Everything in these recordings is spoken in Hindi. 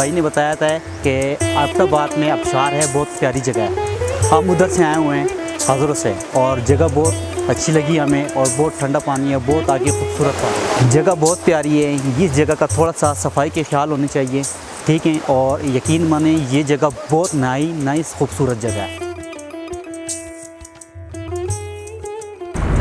भाई ने बताया था कि एबटाबाद में आबशार है, बहुत प्यारी जगह है। हम उधर से आए हुए हैं हज़रत से, और जगह बहुत अच्छी लगी हमें, और बहुत ठंडा पानी है, बहुत आगे खूबसूरत पानी, जगह बहुत प्यारी है। इस जगह का थोड़ा सा सफाई के ख्याल होने चाहिए, ठीक है। और यकीन माने ये जगह बहुत नाइस खूबसूरत जगह है।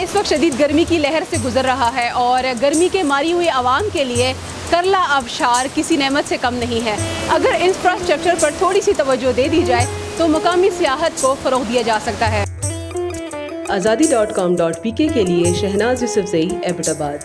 इस वक्त शदीद गर्मी की लहर से गुजर रहा है और गर्मी के मारी हुई आवाम के लिए करला आबशार किसी नेमत से कम नहीं है। अगर इंफ्रास्ट्रक्चर पर थोड़ी सी तवज्जो दे दी जाए तो मुकामी सियाहत को फ़रोग़ दिया जा सकता है। azadi.com.pk के लिए शहनाज यूसुफजई, एबटाबाद।